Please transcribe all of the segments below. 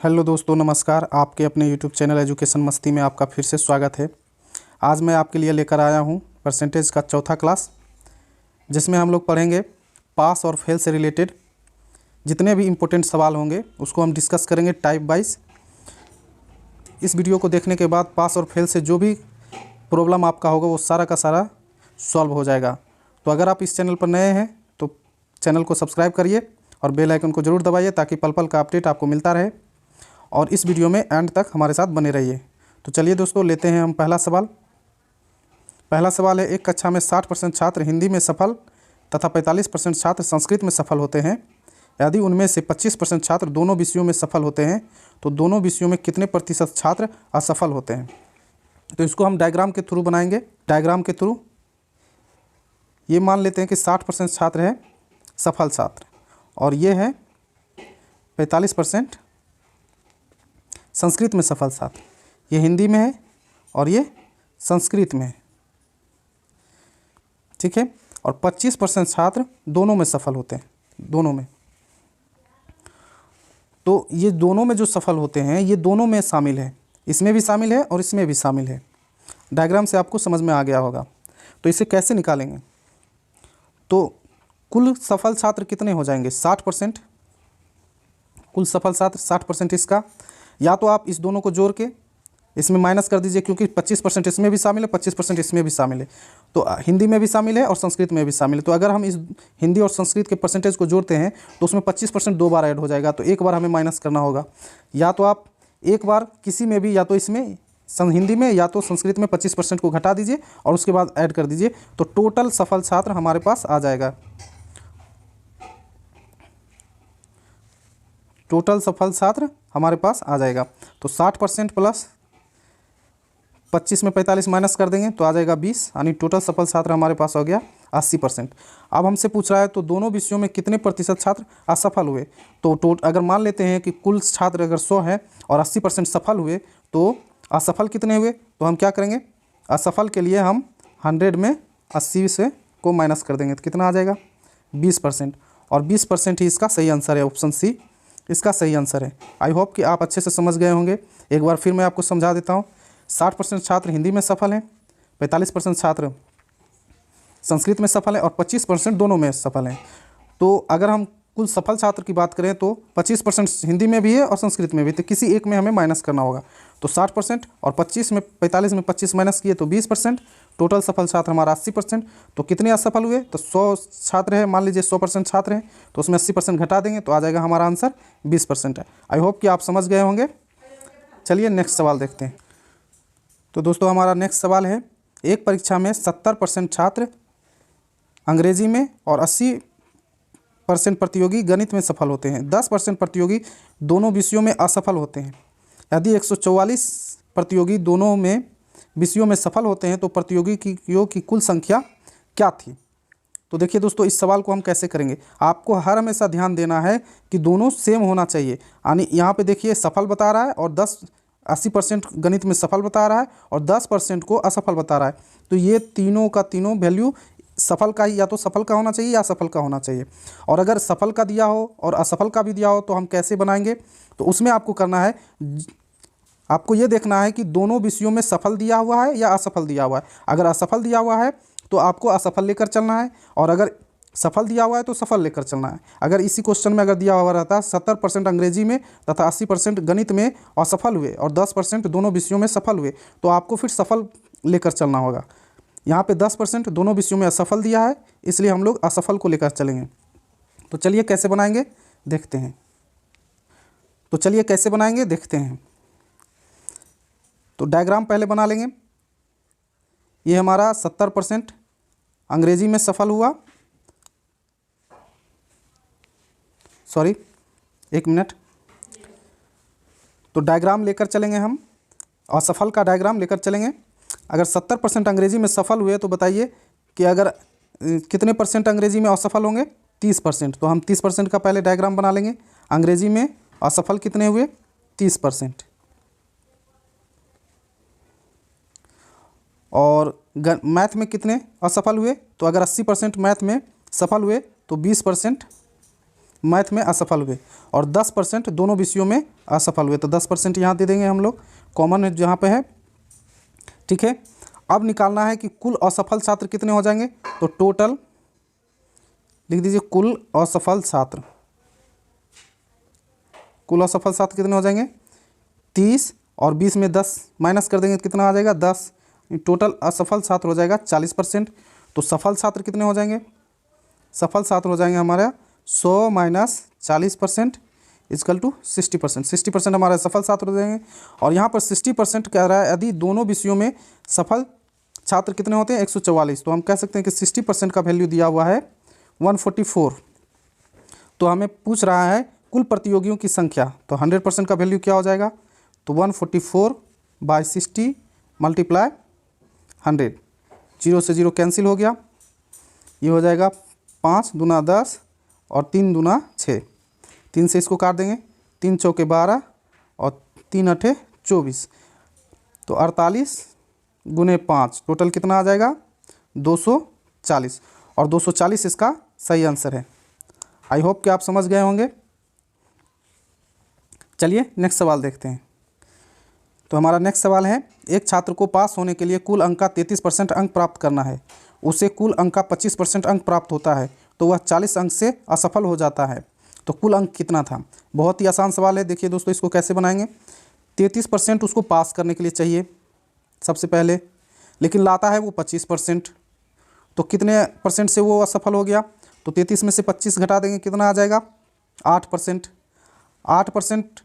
Hello दोस्तों, नमस्कार। आपके अपने यूट्यूब चैनल एजुकेशन मस्ती में आपका फिर से स्वागत है। आज मैं आपके लिए लेकर आया हूं परसेंटेज का चौथा क्लास, जिसमें हम लोग पढ़ेंगे पास और फेल से रिलेटेड जितने भी इम्पोर्टेंट सवाल होंगे उसको हम डिस्कस करेंगे टाइप वाइज। इस वीडियो को देखने के बाद पास और फेल से जो भी प्रॉब्लम आपका होगा वो सारा का सारा सॉल्व हो जाएगा। तो अगर आप इस चैनल पर नए हैं तो चैनल को सब्सक्राइब करिए और बेल आइकन को ज़रूर दबाइए ताकि पल पल का अपडेट आपको मिलता रहे, और इस वीडियो में एंड तक हमारे साथ बने रहिए। तो चलिए दोस्तों, लेते हैं हम पहला सवाल। पहला सवाल है, एक कक्षा में 60% छात्र हिंदी में सफल तथा 45% छात्र संस्कृत में सफल होते हैं। यदि उनमें से 25% छात्र दोनों विषयों में सफल होते हैं तो दोनों विषयों में कितने प्रतिशत छात्र असफल होते हैं। तो इसको हम डायग्राम के थ्रू बनाएंगे। डायग्राम के थ्रू ये मान लेते हैं कि 60% छात्र है सफल छात्र, और ये है 45% संस्कृत में सफल छात्र। ये हिंदी में है और ये संस्कृत में है, ठीक है। और 25% छात्र दोनों में सफल होते हैं, दोनों में। तो ये दोनों में जो सफल होते हैं ये दोनों में शामिल है, इसमें भी शामिल है और इसमें भी शामिल है। डायग्राम से आपको समझ में आ गया होगा। तो इसे कैसे निकालेंगे, तो कुल सफल छात्र कितने हो जाएंगे, 60%। कुल सफल छात्र 60% इसका, या तो आप इस दोनों को जोड़ के इसमें माइनस कर दीजिए, क्योंकि 25% इसमें भी शामिल है, 25% इसमें भी शामिल है। तो हिंदी में भी शामिल है और संस्कृत में भी शामिल है। तो अगर हम इस हिंदी और संस्कृत के परसेंटेज को जोड़ते हैं तो उसमें 25% दो बार ऐड हो जाएगा। तो एक बार हमें माइनस करना होगा। या तो आप एक बार किसी में भी, या तो इसमें हिंदी में या तो संस्कृत में 25% को घटा दीजिए और उसके बाद ऐड कर दीजिए, तो टोटल सफल छात्र हमारे पास आ जाएगा। टोटल सफल छात्र हमारे पास आ जाएगा। तो 60% प्लस 25 में 45 माइनस कर देंगे तो आ जाएगा 20, यानी टोटल सफल छात्र हमारे पास हो गया 80%। अब हमसे पूछ रहा है तो दोनों विषयों में कितने प्रतिशत छात्र असफल हुए। तो अगर मान लेते हैं कि कुल छात्र अगर 100 है और 80% सफल हुए तो असफल कितने हुए। तो हम क्या करेंगे, असफल के लिए हम 100 में 80 से को माइनस कर देंगे तो कितना आ जाएगा 20%। और 20% ही इसका सही आंसर है, ऑप्शन सी इसका सही आंसर है। आई होप कि आप अच्छे से समझ गए होंगे। एक बार फिर मैं आपको समझा देता हूँ। 60% छात्र हिंदी में सफल हैं, 45% छात्र संस्कृत में सफल हैं और 25% दोनों में सफल हैं। तो अगर हम कुल सफल छात्र की बात करें तो 25% हिंदी में भी है और संस्कृत में भी, तो किसी एक में हमें माइनस करना होगा। तो 60% और 45 में 25 माइनस किए तो 20%। टोटल सफल छात्र हमारा 80%। तो कितने असफल हुए, तो 100 छात्र है, मान लीजिए 100% छात्र हैं तो उसमें 80% घटा देंगे तो आ जाएगा हमारा आंसर 20% है। आई होप कि आप समझ गए होंगे। चलिए नेक्स्ट सवाल देखते हैं। तो दोस्तों हमारा नेक्स्ट सवाल है, एक परीक्षा में 70% छात्र अंग्रेजी में और 80% प्रतियोगी गणित में सफल होते हैं। 10% प्रतियोगी दोनों विषयों में असफल होते हैं। यदि 144 प्रतियोगी दोनों में विषयों में सफल होते हैं तो प्रतियोगियों की कुल संख्या क्या थी। तो देखिए दोस्तों, इस सवाल को हम कैसे करेंगे, आपको हर हमेशा ध्यान देना है कि दोनों सेम होना चाहिए। यानी यहाँ पे देखिए सफल बता रहा है और 80% गणित में सफल बता रहा है और 10% को असफल बता रहा है। तो ये तीनों का तीनों वैल्यू सफल का ही, या तो सफल का होना चाहिए या असफल का होना चाहिए। और अगर सफल का दिया हो और असफल का भी दिया हो तो हम कैसे बनाएंगे, तो उसमें आपको करना है, आपको ये देखना है कि दोनों विषयों में सफल दिया हुआ है या असफल दिया हुआ है। अगर असफल दिया हुआ है तो आपको असफल लेकर चलना है, और अगर सफल दिया हुआ है तो सफल लेकर चलना है। अगर इसी क्वेश्चन में अगर दिया हुआ रहता 70% अंग्रेजी में तथा 80% गणित में असफल हुए और 10% दोनों विषयों में सफल हुए तो आपको फिर सफल लेकर चलना होगा। यहाँ पे 10% दोनों विषयों में असफल दिया है, इसलिए हम लोग असफल को लेकर चलेंगे। तो चलिए कैसे बनाएंगे देखते हैं। देखते हैं। तो डायग्राम पहले बना लेंगे। ये हमारा 70% अंग्रेजी में सफल हुआ, सॉरी एक मिनट। तो डायग्राम लेकर चलेंगे हम, असफल का डायग्राम लेकर चलेंगे। अगर 70% अंग्रेजी में सफल हुए तो बताइए कि अगर कितने परसेंट अंग्रेजी में असफल होंगे, 30%। तो हम 30% का पहले डायग्राम बना लेंगे। अंग्रेजी में असफल कितने हुए, 30%। और मैथ में कितने असफल हुए, तो अगर 80% मैथ में सफल हुए तो 20% मैथ में असफल हुए और 10% दोनों विषयों में असफल हुए। तो 10% यहाँ दे देंगे हम लोग, कॉमन जहाँ पे है। ठीक है, अब निकालना है कि कुल असफल छात्र कितने हो जाएंगे। तो टोटल लिख दीजिए, कुल असफल छात्र, कुल असफल छात्र कितने हो जाएंगे 30 और 20 में 10 माइनस कर देंगे, कितना आ जाएगा 10। टोटल असफल छात्र हो जाएगा 40%। तो सफल छात्र कितने हो जाएंगे, सफल छात्र हो जाएंगे हमारा 100 माइनस 40% इजकल टू 60%। 60% हमारे सफल छात्र हो जाएंगे। और यहाँ पर 60% कह रहा है यदि दोनों विषयों में सफल छात्र कितने होते हैं 144। तो हम कह सकते हैं कि 60% का वैल्यू दिया हुआ है 144। तो हमें पूछ रहा है कुल प्रतियोगियों की संख्या। तो 100% का वैल्यू क्या हो जाएगा, तो 144/60 मल्टीप्लाई 100। 0 से 0 कैंसिल हो गया, ये हो जाएगा 5 दूना 10 और 3 दूना 6। 3 से इसको काट देंगे, 3 चौके 12 और 3 अठे 24। तो 48 गुने 5 टोटल कितना आ जाएगा 240। और 240 इसका सही आंसर है। आई होप कि आप समझ गए होंगे। चलिए नेक्स्ट सवाल देखते हैं। तो हमारा नेक्स्ट सवाल है, एक छात्र को पास होने के लिए कुल अंक का 33% अंक प्राप्त करना है, उसे कुल अंक का 25% अंक प्राप्त होता है, तो वह 40 अंक से असफल हो जाता है, तो कुल अंक कितना था। बहुत ही आसान सवाल है। देखिए दोस्तों, इसको कैसे बनाएंगे। 33% उसको पास करने के लिए चाहिए सबसे पहले, लेकिन लाता है वो 25%। तो कितने परसेंट से वो असफल हो गया, तो 33 में से 25 घटा देंगे, कितना आ जाएगा 8%। 8%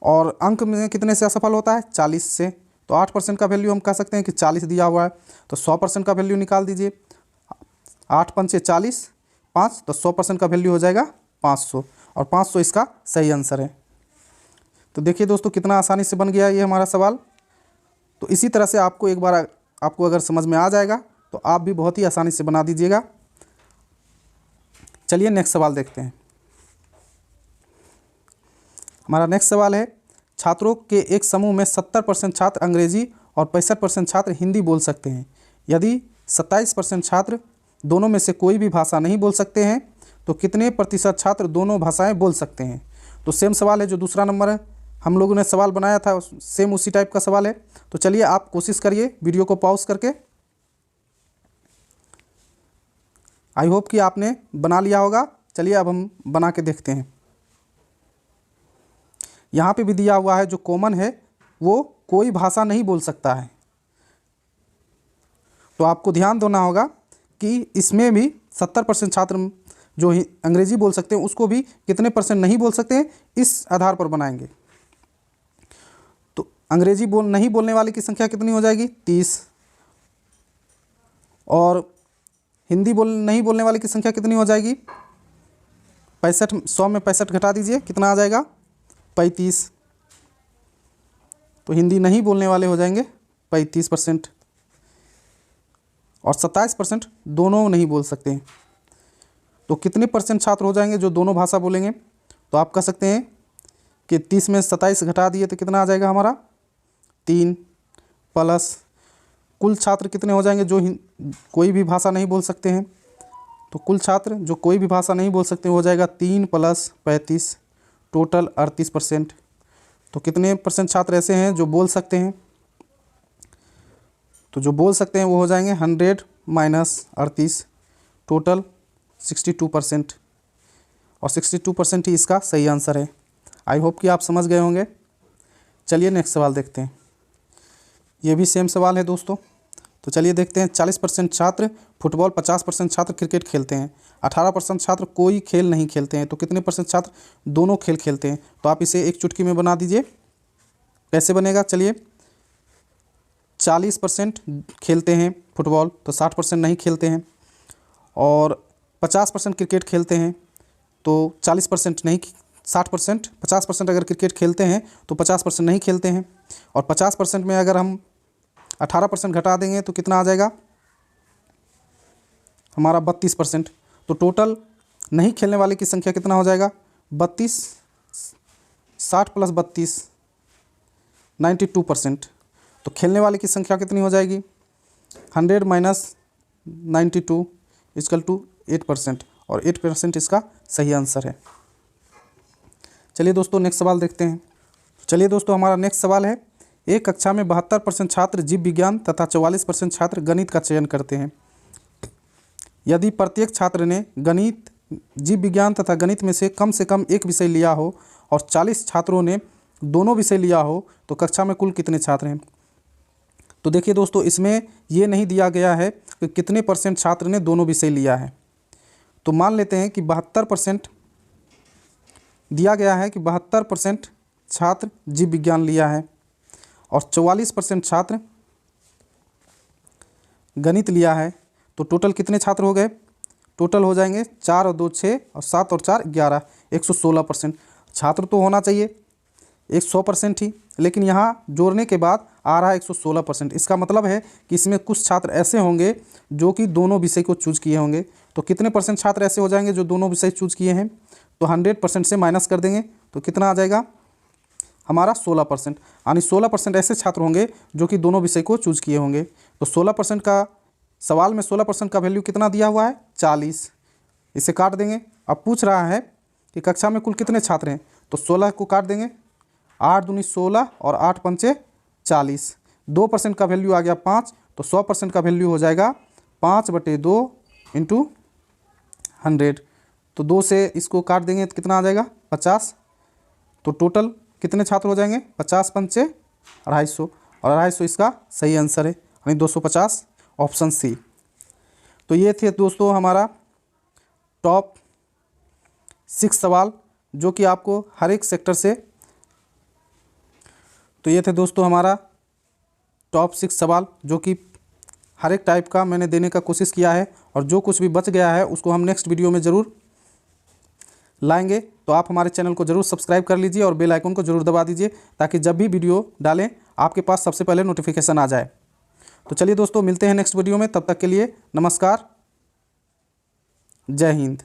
और अंक में कितने से असफल होता है 40 से। तो 8% का वैल्यू हम कह सकते हैं कि 40 दिया हुआ है। तो 100% का वैल्यू निकाल दीजिए। 8 पंचे 40, 5, तो 100% का वैल्यू हो जाएगा 500। और 500 इसका सही आंसर है। तो देखिए दोस्तों, कितना आसानी से बन गया ये हमारा सवाल। तो इसी तरह से आपको एक बार आपको अगर समझ में आ जाएगा तो आप भी बहुत ही आसानी से बना दीजिएगा। चलिए नेक्स्ट सवाल देखते हैं। हमारा नेक्स्ट सवाल है, छात्रों के एक समूह में 70% छात्र अंग्रेजी और 65% छात्र हिंदी बोल सकते हैं। यदि 27% छात्र दोनों में से कोई भी भाषा नहीं बोल सकते हैं, तो कितने प्रतिशत छात्र दोनों भाषाएं बोल सकते हैं। तो सेम सवाल है जो दूसरा नंबर है, हम लोगों ने सवाल बनाया था, सेम उसी टाइप का सवाल है। तो चलिए आप कोशिश करिए वीडियो को पॉज करके। आई होप कि आपने बना लिया होगा। चलिए अब हम बना के देखते हैं। यहाँ पे भी दिया हुआ है जो कॉमन है वो कोई भाषा नहीं बोल सकता है। तो आपको ध्यान देना होगा कि इसमें भी 70% छात्र जो अंग्रेजी बोल सकते हैं उसको भी कितने परसेंट नहीं बोल सकते हैं, इस आधार पर बनाएंगे। तो अंग्रेजी नहीं बोलने वाले की संख्या कितनी हो जाएगी 30, और हिंदी नहीं बोलने वाले की संख्या कितनी हो जाएगी 65। 100 में 65 घटा दीजिए, कितना आ जाएगा 35। तो हिंदी नहीं बोलने वाले हो जाएंगे 35%, और 27% दोनों नहीं बोल सकते हैं। तो कितने परसेंट छात्र हो जाएंगे जो दोनों भाषा बोलेंगे। तो आप कह सकते हैं कि 30 में 27 घटा दिए तो कितना आ जाएगा हमारा 3, प्लस कुल छात्र कितने हो जाएंगे जो कोई भी भाषा नहीं बोल सकते हैं। तो कुल छात्र जो कोई भी भाषा नहीं बोल सकते हो जाएगा 3 + 35, टोटल 38%। तो कितने परसेंट छात्र ऐसे हैं जो बोल सकते हैं, तो जो बोल सकते हैं वो हो जाएंगे 100 - 38, टोटल 62%। और 62% ही इसका सही आंसर है। आई होप कि आप समझ गए होंगे। चलिए नेक्स्ट सवाल देखते हैं। ये भी सेम सवाल है दोस्तों। तो चलिए देखते हैं। 40% छात्र फुटबॉल, 50% छात्र क्रिकेट खेलते हैं, 18% छात्र कोई खेल नहीं खेलते हैं, तो कितने परसेंट छात्र दोनों खेल खेलते हैं। तो आप इसे एक चुटकी में बना दीजिए। कैसे बनेगा, चलिए 40% खेलते हैं फुटबॉल, तो 60% नहीं खेलते हैं, और 50% क्रिकेट खेलते हैं, तो 40% नहीं, 60%, 50% अगर क्रिकेट खेलते हैं तो 50% नहीं खेलते हैं, और 50% में अगर हम 18% घटा देंगे तो कितना आ जाएगा हमारा 32%। तो टोटल नहीं खेलने वाले की संख्या कितना हो जाएगा 32, 60 + 32 92%। तो खेलने वाले की संख्या कितनी हो जाएगी 100 - 92 = 8%, और 8% इसका सही आंसर है। चलिए दोस्तों नेक्स्ट सवाल देखते हैं। चलिए दोस्तों हमारा नेक्स्ट सवाल है, एक कक्षा में 72% छात्र जीव विज्ञान तथा 44% छात्र गणित का चयन करते हैं। यदि प्रत्येक छात्र ने गणित, जीव विज्ञान तथा गणित में से कम एक विषय लिया हो और 40 छात्रों ने दोनों विषय लिया हो तो कक्षा में कुल कितने छात्र हैं। तो देखिए दोस्तों, इसमें ये नहीं दिया गया है कि कितने % छात्र ने दोनों विषय लिया है। तो मान लेते हैं कि 72% दिया गया है कि 72% छात्र जीव विज्ञान लिया है और 44% छात्र गणित लिया है। तो टोटल कितने छात्र हो गए, टोटल हो जाएंगे 4 और 2 6 और 7 और 4 11, 116%। छात्र तो होना चाहिए 100% ही, लेकिन यहाँ जोड़ने के बाद आ रहा है 116%। इसका मतलब है कि इसमें कुछ छात्र ऐसे होंगे जो कि दोनों विषय को चूज किए होंगे। तो कितने % छात्र ऐसे हो जाएंगे जो दोनों विषय चूज किए हैं, तो 100% से माइनस कर देंगे तो कितना आ जाएगा हमारा 16%, यानी 16% ऐसे छात्र होंगे जो कि दोनों विषय को चूज किए होंगे। तो 16% का सवाल में 16% का वैल्यू कितना दिया हुआ है 40, इसे काट देंगे। अब पूछ रहा है कि कक्षा में कुल कितने छात्र हैं, तो 16 को काट देंगे, 8 दूनी 16 और 8 पंचे 40, 2% का वैल्यू आ गया 5, तो 100% का वैल्यू हो जाएगा 5/2 इंटू 100। तो 2 से इसको काट देंगे तो कितना आ जाएगा 50। तो टोटल कितने छात्र हो जाएंगे 50 पंचे 250, और 250 इसका सही आंसर है, यानी 250, ऑप्शन सी। तो ये थे दोस्तों हमारा टॉप 6 सवाल जो कि आपको हर एक सेक्टर से, तो ये थे दोस्तों हमारा टॉप 6 सवाल जो कि हर एक टाइप का मैंने देने का कोशिश किया है, और जो कुछ भी बच गया है उसको हम नेक्स्ट वीडियो में ज़रूर लाएंगे। तो आप हमारे चैनल को ज़रूर सब्सक्राइब कर लीजिए और बेल आइकन को ज़रूर दबा दीजिए ताकि जब भी वीडियो डालें आपके पास सबसे पहले नोटिफिकेशन आ जाए। तो चलिए दोस्तों मिलते हैं नेक्स्ट वीडियो में, तब तक के लिए नमस्कार, जय हिंद।